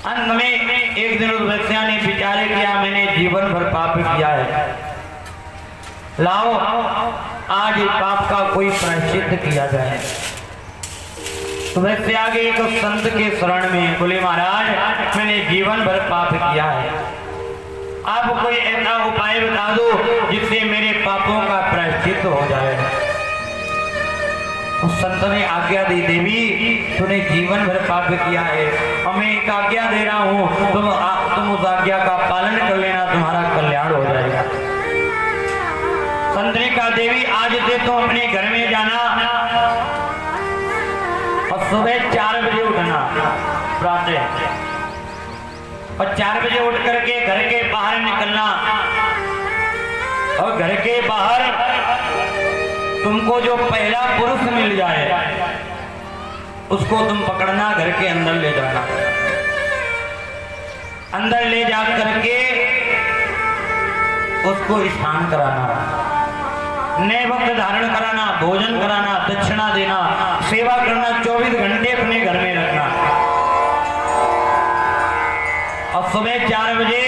अंत में एक दिन उस वैश्या ने विचार किया, मैंने जीवन भर पाप किया है, लाओ आज पाप का कोई प्रायश्चित किया जाए। तो वैश्या गए एक संत के शरण में, बोले महाराज मैंने जीवन भर पाप किया है, आप कोई ऐसा उपाय बता दो जिससे मेरे पापों का प्रायश्चित हो जाए। उस संत ने आज्ञा दी, देवी तूने जीवन भर पाप किया है और मैं एक आज्ञा दे रहा हूँ, तुम उस आज्ञा का पालन कर लेना, तुम्हारा कल्याण हो जाएगा। संत ने कहा, देवी आज से तुम अपने घर में जाना और सुबह 4 बजे उठना प्रातः, और 4 बजे उठ करके घर के बाहर निकलना, और घर के बाहर तुमको जो पहला पुरुष मिल जाए उसको तुम पकड़ना, घर के अंदर ले जाना, अंदर ले जा करके उसको स्नान कराना, नए वस्त्र धारण कराना, भोजन कराना, दक्षिणा देना, सेवा करना, 24 घंटे अपने घर में रखना, और सुबह 4 बजे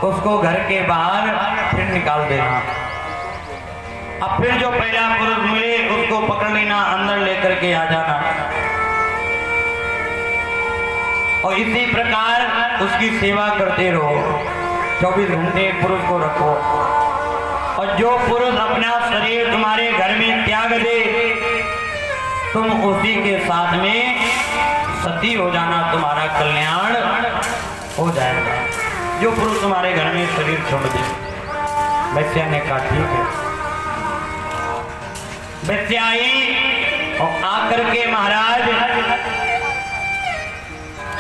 उसको घर के बाहर फिर निकाल देना। अब फिर जो पहला पुरुष मिले उसको पकड़ लेना, अंदर लेकर के आ जाना, और इसी प्रकार उसकी सेवा करते रहो, 24 घंटे पुरुष को रखो, और जो पुरुष अपना शरीर तुम्हारे घर में त्याग दे तुम उसी के साथ में सती हो जाना, तुम्हारा कल्याण हो जाएगा। जो पुरुष तुम्हारे घर में शरीर छोड़ दे। वैश्या ने कहा ठीक है। वैश्या आई और आकर के महाराज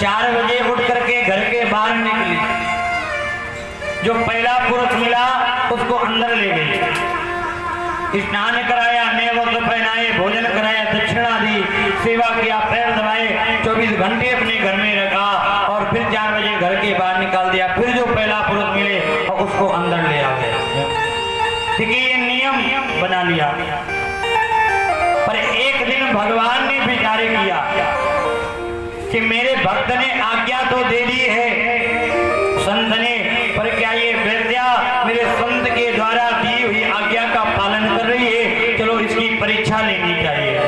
4 बजे उठ करके घर के बाहर निकली, जो पहला पुरुष मिला उसको अंदर ले गई, स्नान कराया, नए वस्त्र पहनाए, भोजन कराया, दक्षिणा दी, सेवा किया, पैर दबाए, 24 घंटे अपने घर में रखा, और फिर 4 बजे घर के बाहर निकाल दिया। फिर जो पहला पुरुष मिले और उसको अंदर ले आ गए। देखिए ये नियम बना लिया। पर एक दिन भगवान ने विचार किया कि मेरे भक्त ने आज्ञा तो दे दी है संत ने, पर क्या ये वैश्या मेरे संत के द्वारा दी हुई आज्ञा का पालन कर रही है? चलो इसकी परीक्षा लेनी चाहिए।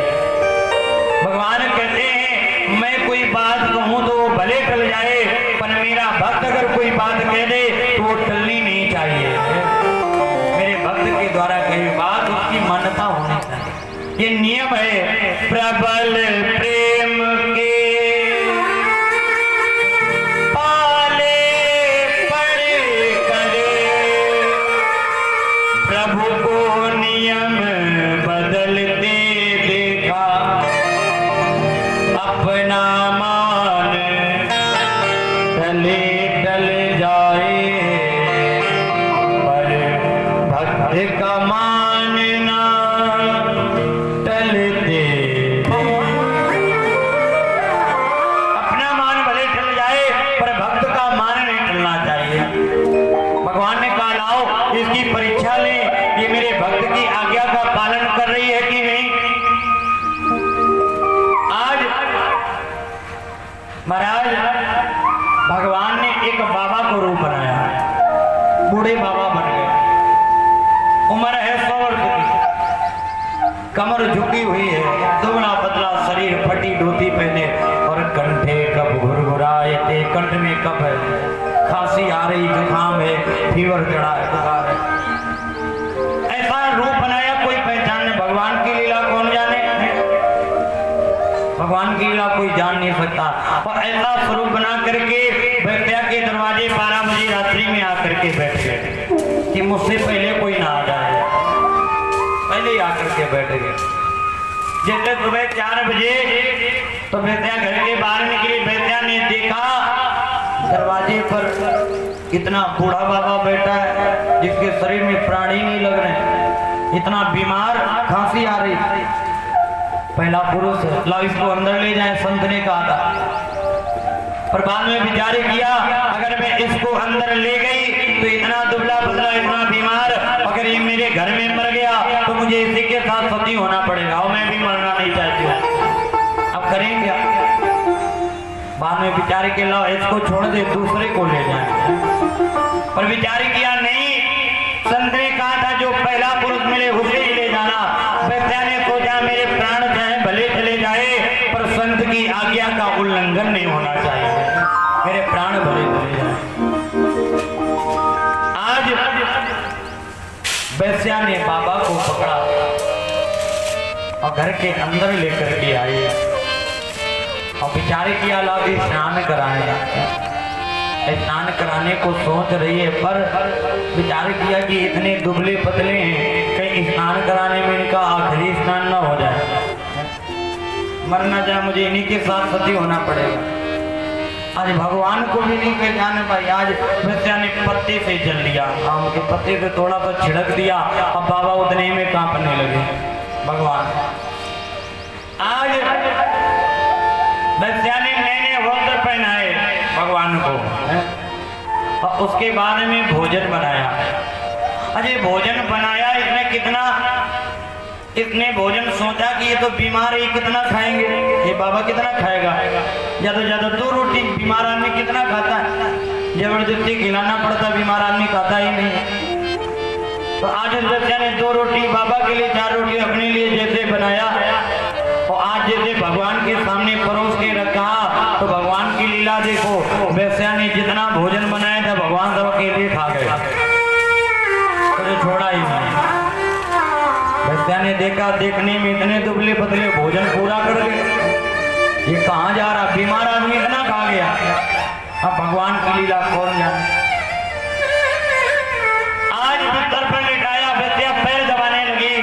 भगवान कहते हैं मैं कोई बात कहूं तो वो भले टल जाए, पर मेरा भक्त अगर कोई बात कह दे तो वो टलनी नहीं चाहिए। मेरे भक्त के द्वारा कही बात उसकी मान्यता होनी चाहिए, ये नियम है। प्रबल प्रेम के पाले पड़े करे, प्रभु को नियम बदलते देखा, अपना मान टले टल जाए, पर भक्त का मानना टलते। अपना मान भले टल जाए पर भक्त का मान नहीं टलना चाहिए। भगवान ने कहा लाओ इसकी परीक्षा ले, ये मेरे भक्त की आज्ञा का पालन कर रही है कि नहीं। आज महाराज भगवान ने एक बाबा को रूप बनाया, बूढ़े बाबा बन गए, उम्र है 100 वर्ष की, कमर झुकी हुई है, दुबला पतला शरीर, फटी धोती पहने, और कंठे कब घुरघुराए थे, कंठ में कब है, खांसी आ रही, जुकाम है, फीवर चढ़ा है, बुखार है। ऐसा रूप बनाया, कोई पहचान नहीं। भगवान की लीला कौन जाने, भगवान की लीला कोई जान नहीं सकता। और ऐसा स्वरूप बना करके वैश्या के दरवाजे 12 बजे रात्रि में आकर के बैठ गए कि मुझसे पहले कोई ना आ जाए, पहले ही आकर के बैठ गए। जैसे सुबह 4 बजे तो वैश्या घर के बाहर निकली, वैश्या ने देखा दरवाजे पर इतना बूढ़ा बाबा बैठा है जिसके शरीर में प्राण ही नहीं लग रहे, इतना बीमार, खांसी आ रही। पहला पुरुष लाओ इसको अंदर ले जाए, संत ने कहा था। पर बाद में विचार किया अगर मैं इसको अंदर ले गई तो इतना दुबला पतला, इतना बीमार, अगर ये मेरे घर में मर गया तो मुझे इसी के साथ सती होना पड़ेगा, और मैं भी मरना नहीं चाहती हूँ। अब करें क्या? बाद में विचार के लो इसको छोड़ दे दूसरे को ले जाए, पर विचार किया नहीं। संत ने कहा था जो पहला पुरुष मिले उसे ही ले जाना। वैद्या ने सोचा मेरे प्राण चाहे भले चले जाए पर संत की आज्ञा का उल्लंघन नहीं होना चाहिए, मेरे प्राण भले चले जाए। आज वैद्या ने बाबा को पकड़ा और घर के अंदर लेकर के आई और विचार किया ला भी स्नान कराए। स्नान कराने को सोच रही है पर विचार किया कि इतने दुबले पतले हैं, कहीं स्नान कराने में इनका आखिरी स्नान न हो जाए, मरना जाए, मुझे इन्हीं के साथ सती होना पड़ेगा। आज भगवान को भी नहीं पहचाने पाई। आज वैद्या ने पत्ते से जल लिया, आम के पत्ते से थोड़ा सा छिड़क दिया, अब बाबा उतने में कांपने लगे। भगवान आज वैद्या ने नए वस्त्र पहनाए भगवान को और उसके बाद में भोजन बनाया। अजय भोजन बनाया, इसने भोजन सोचा कि ये तो बीमार है, कितना खाएंगे, ये बाबा कितना खाएगा, ज्यादा ज्यादा 2 रोटी, बीमार आदमी कितना खाता है, जबरदस्ती खिलाना पड़ता, बीमार आदमी खाता ही नहीं। तो आज उस बच्चे ने 2 रोटी बाबा के लिए, 4 रोटी अपने लिए जैसे बनाया और आज जैसे भगवान के सामने परोस के रखा। तो भगवान की लीला देखो, वैश्या ने जितना भोजन बनाया था भगवान सब अकेले खा गए, तो छोड़ा ही नहीं। वैश्या ने देखा, देखने में इतने दुबले पतले, भोजन पूरा कर गए, ये कहाँ जा रहा, बीमार आदमी इतना खा गया। अब भगवान की लीला कौन जाने। आज बिस्तर पर लिटाया, वैश्या पैर दबाने लगी।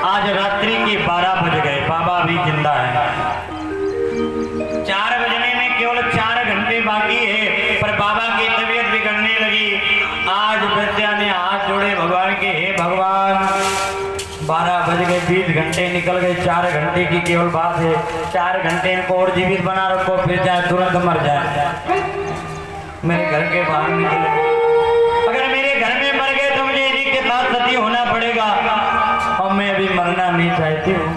आज रात्रि के 12 बज गए, बाबा भी जिंदा है। 4 बजने में केवल 4 घंटे बाकी है, पर बाबा की तबीयत बिगड़ने लगी। आज वैद्या ने हाथ जोड़े भगवान के, हे भगवान 12 बज गए, 20 घंटे निकल गए, 4 घंटे की केवल बात है, 4 घंटे इनको और जीवित बना रखो, फिर चाहे तुरंत मर जाए, मेरे घर के बाहर निकले। अगर मेरे घर में मर गए तो मुझे इन्हीं के साथ सती होना पड़ेगा और मैं अभी मरना नहीं चाहती हूँ।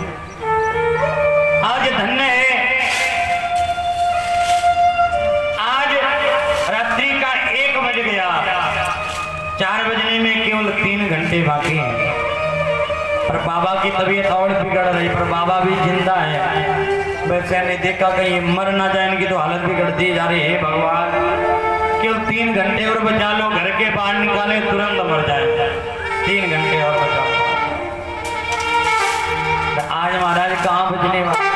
आज धन्य है, आज रात्रि का 1 बज गया, 4 बजने में केवल 3 घंटे बाकी हैं, पर बाबा की तबीयत और बिगड़ रही, पर बाबा भी जिंदा है। वैसे ने देखा कहीं मर ना जाए, इनकी तो हालत बिगड़ती जा रही है। भगवान केवल 3 घंटे और बचा लो, घर के बाहर निकाले तुरंत मर जाए, 3 घंटे और बचा लो। आज महाराज कहाँ बजने वाले,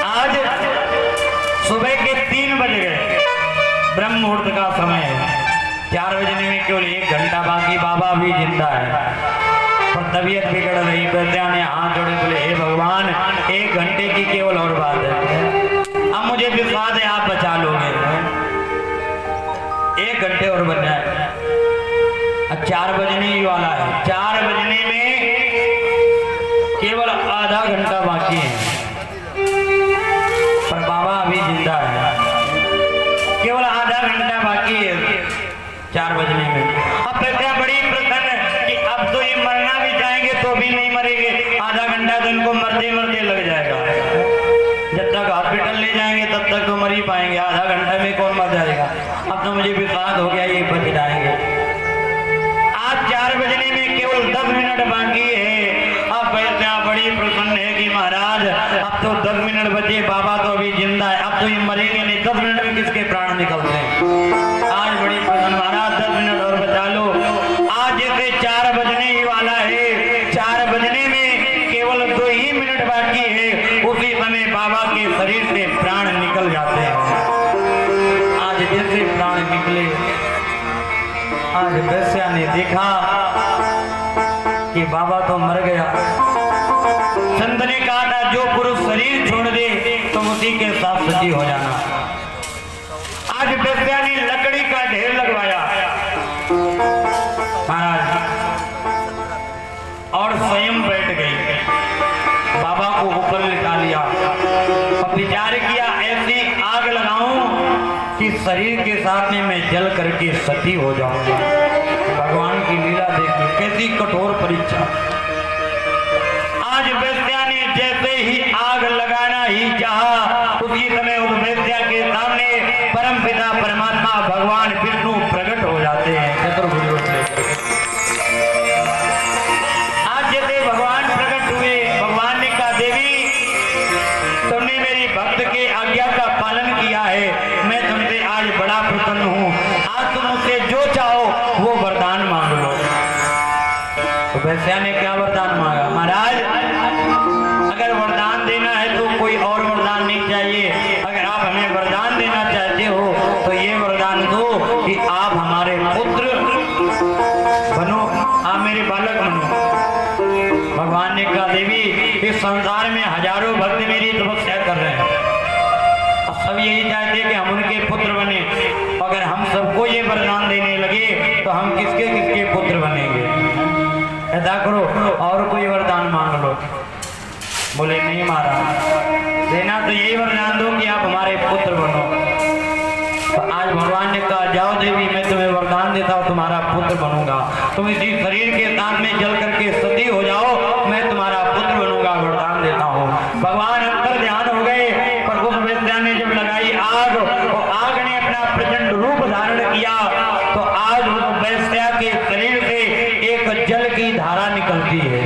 आज सुबह के 3 बज गए, ब्रह्म मुहूर्त का समय है, 4 बजने में केवल 1 घंटा बाकी, बाबा भी जिंदा है, पर तबीयत बिगड़ रही। वैद्या ने हाथ जोड़े, बोले हे भगवान 1 घंटे की केवल और बात है, अब मुझे विश्वास है आप बचा लोगे, 1 घंटे और बच जाए। अब 4 बजने ही वाला है, 4 बजने में केवल आधा घंटा बाकी है, पर बाबा अभी जिंदा है, केवल आधा घंटा बाकी है 4 बजने में। अब वैद्या बड़ी प्रसन्न कि अब तो ये मरना भी चाहेंगे तो भी नहीं मरेंगे, आधा घंटा तो इनको मरते मरते लग जाएगा, जब तक हॉस्पिटल ले जाएंगे तब तक तो मर ही पाएंगे, आधा घंटा में कौन मर जाएगा। अब तो मुझे विश्वास हो गया ये बच जाएंगे। आज 4 बजने में केवल 10 मिनट बाकी है। अब वैद्या बड़ी प्रसन्न है कि महाराज अब तो 10 मिनट बचे, बाबा तो अभी जिंदा है, अब तो ये मरेंगे नहीं, 10 मिनट में किसके प्राण निकलते हैं। आज बड़ी प्रसन्न, महाराज 10 मिनट और बचा लो। आज जैसे 4 बजने ही वाला है, 4 बजने में केवल 2 ही मिनट बाकी है, उसी समय बाबा के शरीर से प्राण निकल जाते हैं। आज जैसे प्राण निकले, आज वैश्या ने देखा कि बाबा तो मर गया। संत ने कहा था जो पुरुष शरीर छोड़ दे तो उसी के साथ सती हो जाना। आज वैश्या ने लकड़ी का ढेर लगवाया महाराज और स्वयं बैठ गई, बाबा को ऊपर लिटा लिया और विचार किया ऐसी आग लगाऊं कि शरीर के साथ में मैं जल करके सती हो जाऊंगा। भगवान की लीला देखिए, कैसी कठोर परीक्षा। आज वैश्या ने जैसे ही आग लगाना जितना ही चाहा उसी समय उस वेश्या के सामने परम पिता परमात्मा भगवान विष्णु प्रकट हो जाते हैं चतुर्भुज रूप लेकर। आज जैसे भगवान प्रकट हुए, भगवान ने कहा देवी तुमने मेरी भक्त के आज्ञा का पालन किया है, मैं तुमसे आज बड़ा प्रसन्न हूँ, आज तुम मुझसे जो चाहो वो वरदान मांग लो। तो वैश्या ने क्या वरदान मांगा? महाराज अगर वरदान देना है तो कोई और वरदान नहीं चाहिए, अगर आप हमें वरदान देना चाहते हो तो ये वरदान दो कि आप हमारे पुत्र बनो, आप मेरे बालक बनो। भगवान ने कहा देवी इस संसार में हजारों भक्त मेरी तपस्या कर रहे हैं, अब सब यही चाहते हैं कि हम उनके पुत्र बने, अगर हम सबको ये वरदान देने लगे तो हम किसके किसके पुत्र बनेंगे? ऐसा करो और कोई वरदान मांग लो। बोले नहीं महाराज देना तो यही वरदान दो कि आप हमारे पुत्र बनो। तो आज भगवान ने कहा जाओ देवी मैं तुम्हें वरदान देता हूँ, तुम्हारा पुत्र बनूंगा, तुम इसी शरीर के साथ में जल करके सती हो जाओ, मैं तुम्हारा पुत्र बनूंगा, वरदान देता हूँ। भगवान अंतर ध्यान हो गए, पर उस वेश्या ने जब लगाई आग तो आग ने अपना प्रचंड रूप धारण किया, तो आज उस वेश्या के शरीर से एक जल की धारा निकलती है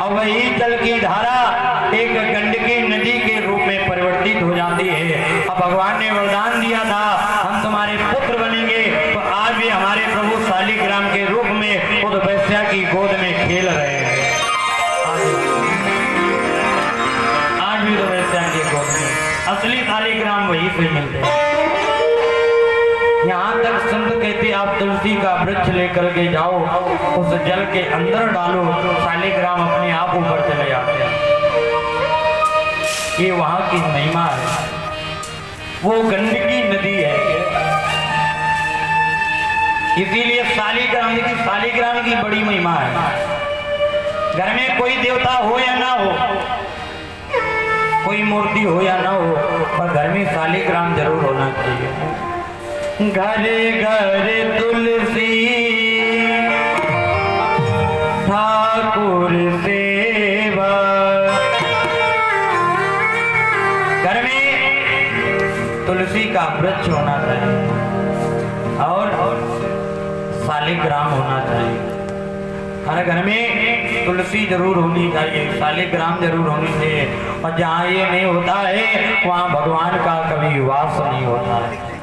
और वही जल की धारा एक गंडकी नदी के रूप में परिवर्तित हो जाती है। अब भगवान ने वरदान दिया था हम तुम्हारे पुत्र बनेंगे, तो आज भी हमारे प्रभु शालिग्राम के रूप में उस वैश्या की गोद में खेल रहे हैं। आज भी तो वैश्या की गोद में असली शालिग्राम वही से मिलते हैं। यहाँ तक संत कहते आप तुलसी का वृक्ष लेकर के जाओ, उस जल के अंदर डालो, शालिग्राम अपने आप ऊपर चले जाते हैं। ये वहां की महिमा है, वो गंडकी नदी है, इसीलिए शालिग्राम की बड़ी महिमा है। घर में कोई देवता हो या ना हो, कोई मूर्ति हो या ना हो, पर घर में शालिग्राम जरूर होना चाहिए। घरे घरे तुलसी ठाकुर सेवा, घर में तुलसी का वृक्ष होना चाहिए और शालिग्राम होना चाहिए। हर घर में तुलसी जरूर होनी चाहिए, शालिग्राम जरूर होनी चाहिए, और जहाँ ये नहीं होता है वहाँ भगवान का कभी वास नहीं होता है।